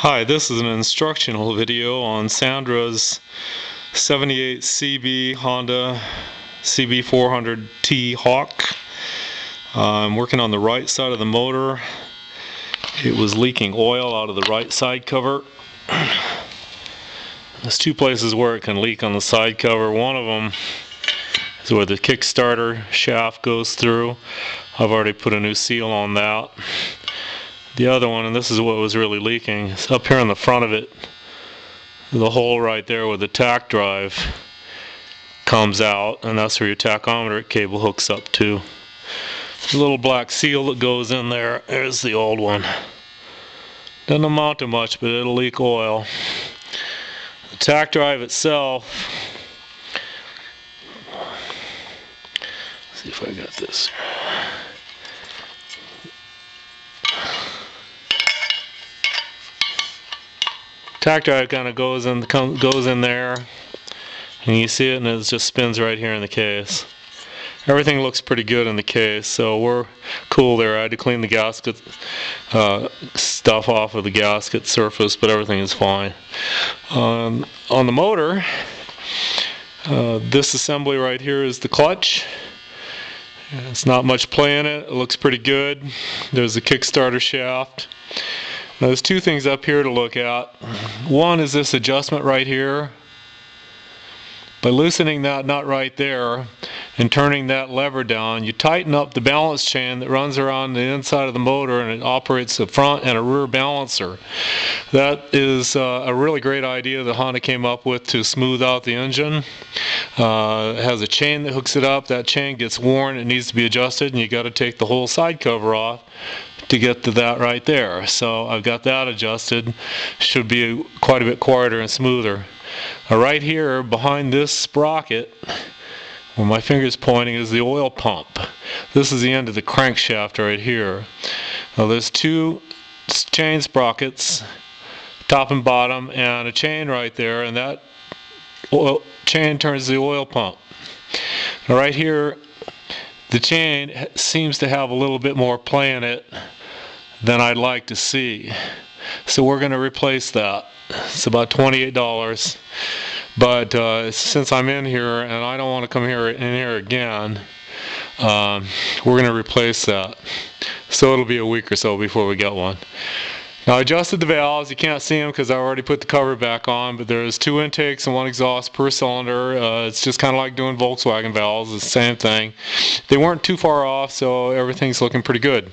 Hi, this is an instructional video on Sandra's 78 CB Honda CB400T Hawk. I'm working on the right side of the motor. It was leaking oil out of the right side cover. There's two places where it can leak on the side cover. One of them is where the Kickstarter shaft goes through. I've already put a new seal on that. The other one, and this is what was really leaking, is up here on the front of it. The hole right there where the tach drive comes out, and that's where your tachometer cable hooks up to. There's a little black seal that goes in there. There's the old one. Doesn't amount to much, but it'll leak oil. The tach drive itself, let's see if I got this. Tach drive kind of goes in there, and you see it, and it just spins right here in the case. Everything looks pretty good in the case, so we're cool there. I had to clean the gasket stuff off of the gasket surface, but everything is fine. On the motor, this assembly right here is the clutch. It's not much play in it. It looks pretty good. There's the Kickstarter shaft. Now there's two things up here to look at. One is this adjustment right here. By loosening that nut right there and turning that lever down, you tighten up the balance chain that runs around the inside of the motor, and it operates a front and a rear balancer. That is a really great idea that Honda came up with to smooth out the engine. It has a chain that hooks it up. That chain gets worn, it needs to be adjusted, and you got to take the whole side cover off to get to that right there. So I've got that adjusted. Should be quite a bit quieter and smoother. Right here behind this sprocket, where my finger's pointing, is the oil pump. This is the end of the crankshaft right here. Now there's two chain sprockets, top and bottom, and a chain right there, and that chain turns the oil pump. Now right here, the chain seems to have a little bit more play in it than I'd like to see. So we're going to replace that. It's about $28. But since I'm in here and I don't want to come in here again, we're going to replace that. So it'll be a week or so before we get one. Now I adjusted the valves. You can't see them because I already put the cover back on, but there's two intakes and one exhaust per cylinder. It's just kind of like doing Volkswagen valves. It's the same thing. They weren't too far off, so everything's looking pretty good.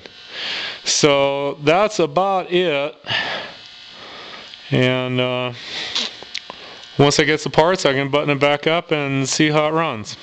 So that's about it. And once I get the parts, I can button it back up and see how it runs.